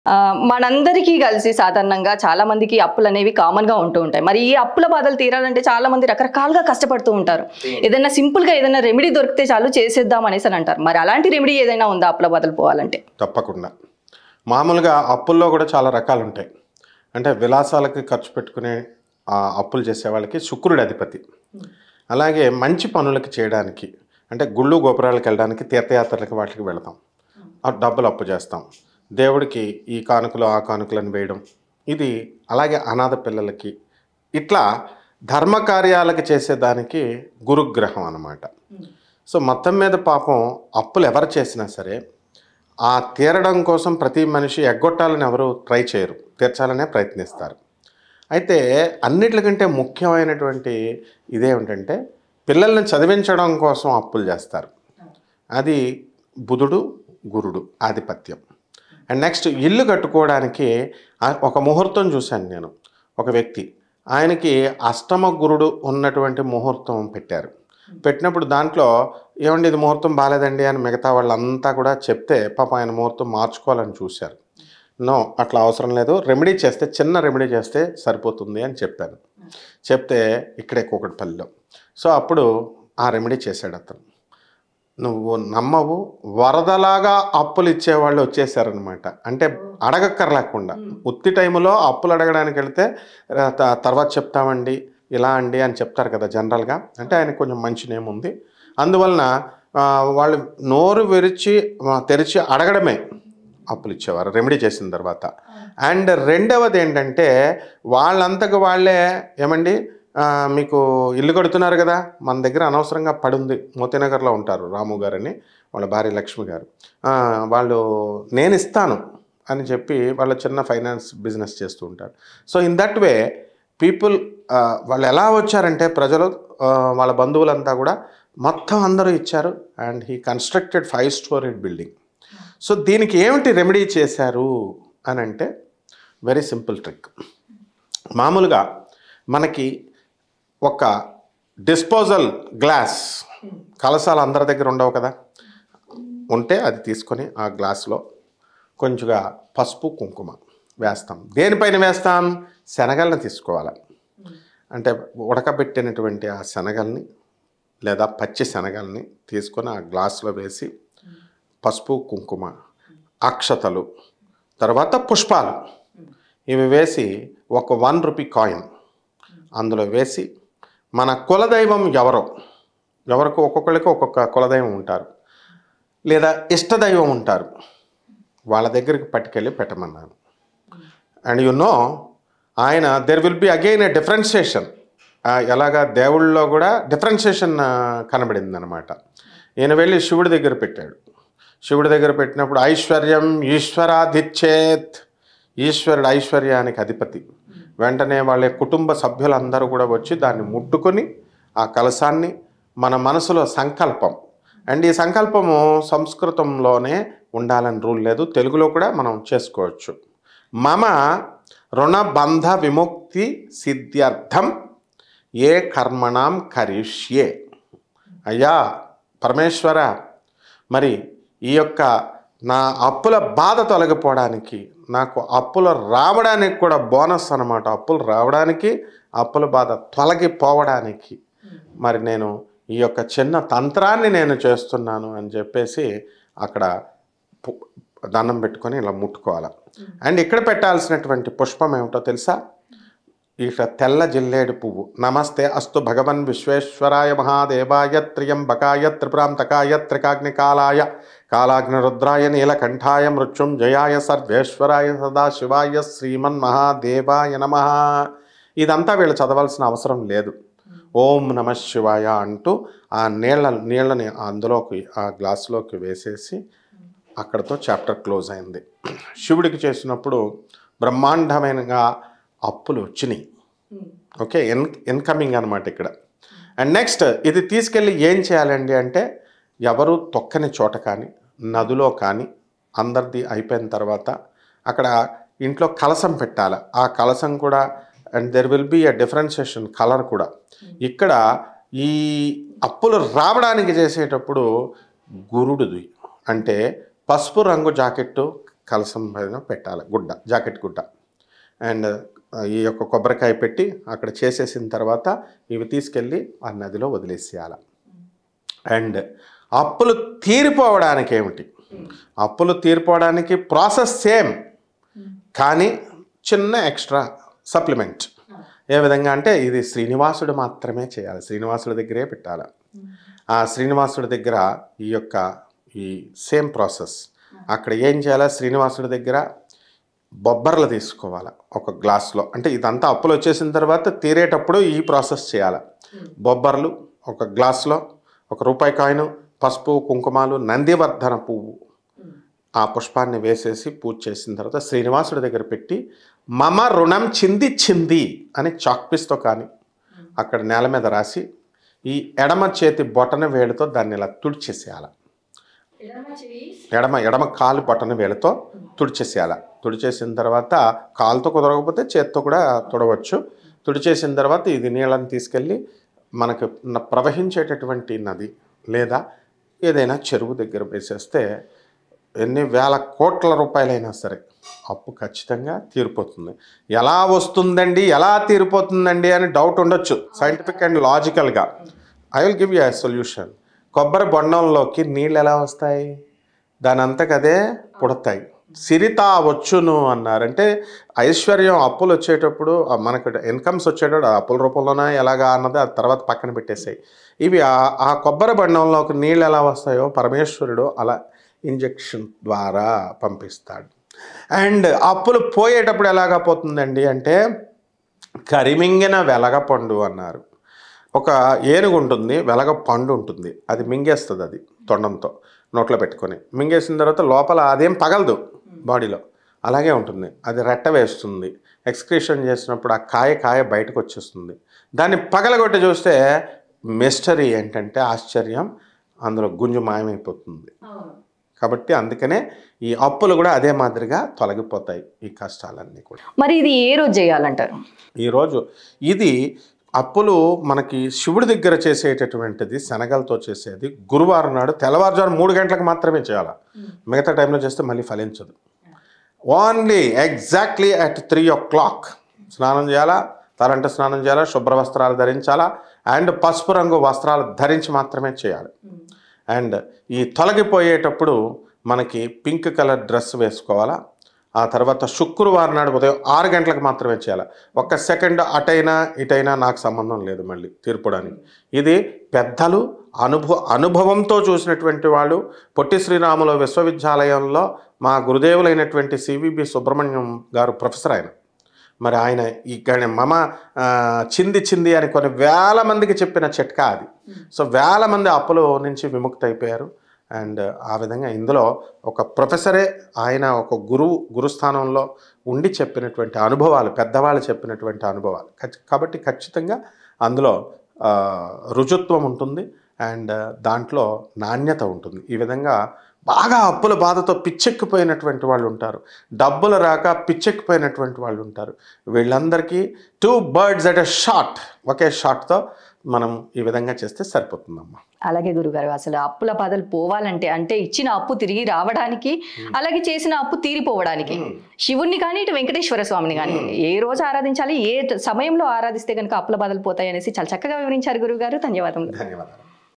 మనందరికీ కలిసి సాధారణంగా చాలా మందికి అప్పులనేవి కామన్‌గా ఉంటూ ఉంటాయి. మరి ఈ అప్పుల బాధలు తీరాలంటే చాలా మంది రకరకాలుగా కష్టపడుతూ ఉంటారు. ఏదైనా సింపుల్‌గా ఏదైనా రెమెడీ దొరికితే చాలు చేసేద్దాం అనేసని అంటారు. మరి అలాంటి రెమెడీ ఏదైనా ఉందా అప్పుల బాధలు పోవాలంటే? తప్పకుండా. మామూలుగా అప్పుల్లో కూడా చాలా రకాలుంటాయి. అంటే విలాసాలకి ఖర్చు పెట్టుకునే అప్పులు చేసేవాళ్ళకి శుక్రుడు అధిపతి. అలాగే మంచి పనులకి చేయడానికి అంటే గుళ్ళు గోపురాలకు వెళ్ళడానికి తీర్థయాత్రలకి వాటికి వెళతాం. డబ్బులు అప్పు చేస్తాం. దేవుడికి ఈ కానుకలు ఆ కానుకలను వేయడం ఇది. అలాగే అనాథ పిల్లలకి ఇట్లా ధర్మ కార్యాలకు చేసేదానికి గురుగ్రహం అన్నమాట. సో మొత్తం మీద పాపం అప్పులు ఎవరు చేసినా సరే ఆ తీరడం కోసం ప్రతి మనిషి ఎగ్గొట్టాలని ఎవరు ట్రై చేయరు, తీర్చాలనే ప్రయత్నిస్తారు. అయితే అన్నిటికంటే ముఖ్యమైనటువంటి ఇదేమిటంటే పిల్లల్ని చదివించడం కోసం అప్పులు చేస్తారు. అది బుధుడు గురుడు ఆధిపత్యం. అండ్ నెక్స్ట్ ఇల్లు కట్టుకోవడానికి ఒక ముహూర్తం చూశాను నేను. ఒక వ్యక్తి ఆయనకి అష్టమ గురుడు ఉన్నటువంటి ముహూర్తం పెట్టారు. పెట్టినప్పుడు దాంట్లో ఏమండి ఇది ముహూర్తం బాగాలేదండి అని మిగతా వాళ్ళంతా కూడా చెప్తే పాపం ఆయన ముహూర్తం మార్చుకోవాలని చూశారు. నో, అట్లా అవసరం లేదు, రెమెడీ చేస్తే చిన్న రెమెడీ చేస్తే సరిపోతుంది అని చెప్పాను. చెప్తే ఇక్కడే కూకట్పల్లిలో. సో అప్పుడు ఆ రెమెడీ చేశాడు అతను. నువ్వు నమ్మవు, వరదలాగా అప్పులు ఇచ్చేవాళ్ళు వచ్చేసారనమాట. అంటే అడగక్కర్లేకుండా ఉత్తి టైంలో అప్పులు అడగడానికి వెళితే తర్వాత చెప్తామండి ఇలా అండి అని చెప్తారు కదా జనరల్గా. అంటే ఆయనకు కొంచెం మంచి నేమ్ ఉంది. అందువలన వాళ్ళు నోరు తెరిచి అడగడమే అప్పులు ఇచ్చేవారు రెమెడీ చేసిన తర్వాత. అండ్ రెండవది ఏంటంటే వాళ్ళంతకు వాళ్ళే ఏమండి మీకు ఇల్లు కడుతున్నారు కదా, మన దగ్గర అనవసరంగా పడుంది. మోతీనగర్లో ఉంటారు రాము గారని, వాళ్ళ భార్య లక్ష్మి గారు. వాళ్ళు నేను ఇస్తాను అని చెప్పి వాళ్ళ చిన్న ఫైనాన్స్ బిజినెస్ చేస్తూ ఉంటారు. So in that way people వాళ్ళు ఎలా వచ్చారంటే ప్రజలు వాళ్ళ బంధువులంతా కూడా మొత్తం అందరూ ఇచ్చారు. And he constructed 5 story building. So దీనికి ఏమిటి రెమెడీ చేశారు అని అంటే వెరీ సింపుల్ ట్రిక్. మామూలుగా మనకి ఒక డిస్పోజల్ గ్లాస్ కలశాలు అందరి దగ్గర ఉండవు కదా, ఉంటే అది తీసుకొని ఆ గ్లాస్లో కొంచెంగా పసుపు కుంకుమ వేస్తాం. దేనిపైన వేస్తాం? శనగల్ని తీసుకోవాలి. అంటే ఉడకబెట్టినటువంటి ఆ శనగల్ని లేదా పచ్చి శనగల్ని తీసుకొని ఆ గ్లాసులో వేసి పసుపు కుంకుమ అక్షతలు తర్వాత పుష్పాలు ఇవి వేసి ఒక 1 రూపీ కాయిన్ అందులో వేసి మన కులదైవం ఎవరికి ఒక్కొక్కరికి ఒక్కొక్క కులదైవం ఉంటారు లేదా ఇష్టదైవం ఉంటారు, వాళ్ళ దగ్గరికి పట్టుకెళ్ళి పెట్టమన్నాను. అండ్ యు నో ఆయన there will be again A differentiation. ఎలాగా దేవుళ్ళలో కూడా డిఫరెన్షియేషన్ కనబడింది అనమాట. ఈయన వెళ్ళి శివుడి దగ్గర పెట్టాడు. శివుడి దగ్గర పెట్టినప్పుడు ఐశ్వర్యం ఈశ్వరాధిచ్చేత్, ఈశ్వరుడు ఐశ్వర్యానికి అధిపతి. వెంటనే వాళ్ళ కుటుంబ సభ్యులందరూ కూడా వచ్చి దాన్ని ముట్టుకొని ఆ కలశాన్ని మన మనసులో సంకల్పం. అండ్ ఈ సంకల్పము సంస్కృతంలోనే ఉండాలని రూల్ లేదు, తెలుగులో కూడా మనం చేసుకోవచ్చు. మమ రుణబంధ విముక్తి సిద్ధ్యర్థం ఏ కర్మణం కరిష్యే. అయ్యా పరమేశ్వర, మరి ఈ యొక్క నా అప్పుల బాధ తొలగిపోవడానికి, నాకు అప్పులు రావడానికి కూడా బోనస్ అన్నమాట. అప్పులు రావడానికి, అప్పుల బాధ తొలగిపోవడానికి మరి నేను ఈ యొక్క చిన్న తంత్రాన్ని నేను చేస్తున్నాను అని చెప్పేసి అక్కడ దండం పెట్టుకొని ఇలా ముట్టుకోవాలి. అండ్ ఇక్కడ పెట్టాల్సినటువంటి పుష్పం ఏమిటో తెలుసా? ఇక తెల్ల జిల్లేడు పువ్వు. నమస్తే అస్తు భగవన్ విశ్వేశ్వరాయ మహాదేవాయ త్ర్యంబకాయ త్రిపురాంతకాయ త్రికాగ్నికాలాయ కాలాగ్నిరుద్రాయ నీలకంఠాయ మృత్యుంజయాయ సర్వేశ్వరాయ సదాశివాయ శ్రీమన్ మహాదేవాయ నమః. ఇదంతా వీళ్ళు చదవాల్సిన అవసరం లేదు. ఓం నమ శివాయ అంటూ ఆ నీళ్ళని అందులోకి ఆ గ్లాసులోకి వేసేసి అక్కడతో చాప్టర్ క్లోజ్ అయింది. శివుడికి చేసినప్పుడు బ్రహ్మాండమైనగా అప్పులు వచ్చినాయి. ఓకే, ఇన్కమింగ్ అనమాట ఇక్కడ. అండ్ నెక్స్ట్ ఇది తీసుకెళ్ళి ఏం చేయాలండి అంటే ఎవరు తొక్కని చోట కానీ నదిలో కానీ అందరిది అయిపోయిన తర్వాత అక్కడ ఇంట్లో కలసం పెట్టాలి. ఆ కలసం కూడా and there will be a differentiation colour కూడా. ఇక్కడ ఈ అప్పులు రావడానికి చేసేటప్పుడు గురుడిది అంటే పసుపు రంగు జాకెట్టు కలసం పైన పెట్టాలి గుడ్డ, జాకెట్ గుడ్డ. అండ్ ఈ యొక్క కొబ్బరికాయ పెట్టి అక్కడ చేసేసిన తర్వాత ఇవి తీసుకెళ్ళి ఆ నదిలో వదిలేసేయాలి. అండ్ అప్పులు తీరిపోవడానికి ఏమిటి, అప్పులు తీరిపోవడానికి ప్రాసెస్ సేమ్, కానీ చిన్న ఎక్స్ట్రా సప్లిమెంట్. ఏ విధంగా అంటే ఇది శ్రీనివాసుడు మాత్రమే చేయాలి, శ్రీనివాసుడి దగ్గరే పెట్టాలి. ఆ శ్రీనివాసుడి దగ్గర ఈ సేమ్ ప్రాసెస్. అక్కడ ఏం చేయాలి, శ్రీనివాసుడి దగ్గర బొబ్బర్లు తీసుకోవాలి ఒక గ్లాస్లో. అంటే ఇదంతా అప్పులు వచ్చేసిన తర్వాత తీరేటప్పుడు ఈ ప్రాసెస్ చేయాలి. బొబ్బర్లు ఒక గ్లాస్లో, ₹1 కాయిన్, పసుపు కుంకుమాలు, నందివర్ధన పువ్వు, ఆ పుష్పాన్ని వేసేసి పూజ చేసిన తర్వాత శ్రీనివాసుడి దగ్గర పెట్టి మమ రుణం చింది అని చాక్పీస్తో కానీ అక్కడ నేల మీద రాసి ఈ ఎడమ చేతి బొటన వేలుతో దాన్ని ఇలా తుడిచేసేయాలి. ఎడమ కాలు బొటన వేలుతో తుడిచేసేయాలి. తుడిచేసిన తర్వాత కాలుతో కుదరకపోతే చేత్తో కూడా తుడవచ్చు. తుడిచేసిన తర్వాత ఇది నీళ్ళని తీసుకెళ్ళి మనకు ప్రవహించేటటువంటి నది లేదా ఏదైనా చెరువు దగ్గర వేసేస్తే ఎన్ని వేల కోట్ల రూపాయలైనా సరే అప్పు ఖచ్చితంగా తీరిపోతుంది. ఎలా వస్తుందండి, ఎలా తీరిపోతుందండి అని డౌట్ ఉండొచ్చు సైంటిఫిక్ అండ్ లాజికల్గా. I will give you a solution. కొబ్బరి బొండంలోకి నీళ్ళు ఎలా వస్తాయి, దాని అంతకదే పుడతాయి. సిరితా వచ్చును అన్నారంటే ఐశ్వర్యం అప్పులు వచ్చేటప్పుడు మనకు ఇన్కమ్స్ వచ్చేటప్పుడు అప్పుల రూపంలోనే ఎలాగా అన్నది ఆ తర్వాత పక్కన పెట్టేసాయి. ఇవి ఆ కొబ్బరి బండంలోకి నీళ్ళు ఎలా వస్తాయో పరమేశ్వరుడు అలా ఇంజెక్షన్ ద్వారా పంపిస్తాడు. అండ్ అప్పులు పోయేటప్పుడు ఎలాగా పోతుందండి అంటే కరిమింగిన వెలగపండు అన్నారు. ఒక ఏనుగు ఉంటుంది, వెలగ పండు ఉంటుంది, అది మింగేస్తుంది. అది తొండంతో నోట్లో పెట్టుకొని మింగేసిన తర్వాత లోపల అదేం పగలదు బాడీలో, అలాగే ఉంటుంది. అది రెట్ట వేస్తుంది, ఎక్స్క్రీషన్ చేసినప్పుడు ఆ కాయ బయటకు వచ్చేస్తుంది. దాన్ని పగలగొట్టి చూస్తే మిస్టరీ ఏంటంటే ఆశ్చర్యం, అందులో గుంజు మాయమైపోతుంది. కాబట్టి అందుకనే ఈ అప్పులు కూడా అదే మాదిరిగా తొలగిపోతాయి, ఈ కష్టాలన్నీ కూడా. మరి ఇది ఏ రోజు చేయాలంటారు? ఈరోజు ఇది అప్పులు మనకి శివుడి దగ్గర చేసేటటువంటిది, శనగలతో చేసేది గురువారం నాడు తెల్లవారుజాము 3 గంటలకు మాత్రమే చేయాలి. మిగతా టైంలో చేస్తే మళ్ళీ ఫలించదు. ఓన్లీ ఎగ్జాక్ట్లీ అట్ 3 o'clock స్నానం చేయాలా, తలంట స్నానం చేయాలా, శుభ్ర వస్త్రాలు ధరించాలా, అండ్ పసుపు రంగు వస్త్రాలు ధరించి మాత్రమే చేయాలి. అండ్ ఈ తొలగిపోయేటప్పుడు మనకి పింక్ కలర్ డ్రెస్ వేసుకోవాలా. ఆ తర్వాత శుక్రవారం నాడు ఉదయం 6 గంటలకు మాత్రమే చేయాలి. 1 సెకండ్ అటైనా ఇటైనా నాకు సంబంధం లేదు మళ్ళీ తీర్పడానికి. ఇది పెద్దలు అనుభవంతో చూసినటువంటి వాళ్ళు. పొట్టి శ్రీరాములు విశ్వవిద్యాలయంలో మా గురుదేవులైనటువంటి సివిబి సుబ్రహ్మణ్యం గారు ప్రొఫెసర్ ఆయన. మరి ఆయన ఇక్కడ మమ చింది అని కొన్ని వేల మందికి చెప్పిన చిట్కా అది. సో వేల మంది అప్పుల నుంచి విముక్తి అయిపోయారు. అండ్ ఆ విధంగా ఇందులో ఒక ప్రొఫెసరే ఆయన ఒక గురుస్థానంలో ఉండి చెప్పినటువంటి అనుభవాలు, పెద్దవాళ్ళు చెప్పినటువంటి అనుభవాలు. కాబట్టి ఖచ్చితంగా అందులో రుజుత్వం ఉంటుంది అండ్ దాంట్లో నాణ్యత ఉంటుంది. ఈ విధంగా బాగా అప్పుల బాధతో పిచ్చెక్కిపోయినటువంటి వాళ్ళు ఉంటారు, డబ్బులు రాక పిచ్చెక్కిపోయినటువంటి వాళ్ళు ఉంటారు. వీళ్ళందరికీ 2 birds at a shot, ఒకే షాట్తో మనం ఈ విధంగా చేస్తే సరిపోతుందమ్మా. అలాగే గురుగారు, అసలు అప్పుల బాధలు పోవాలంటే అంటే ఇచ్చిన అప్పు తిరిగి రావడానికి, అలాగే చేసిన అప్పు తీరిపోవడానికి శివుణ్ణి కానీ ఇటు వెంకటేశ్వర స్వామిని కానీ ఏ రోజు ఆరాధించాలి, ఏ సమయంలో ఆరాధిస్తే కనుక అప్పుల బాధలు పోతాయి అనేసి చాలా చక్కగా వివరించారు గురుగారు. ధన్యవాదాలు.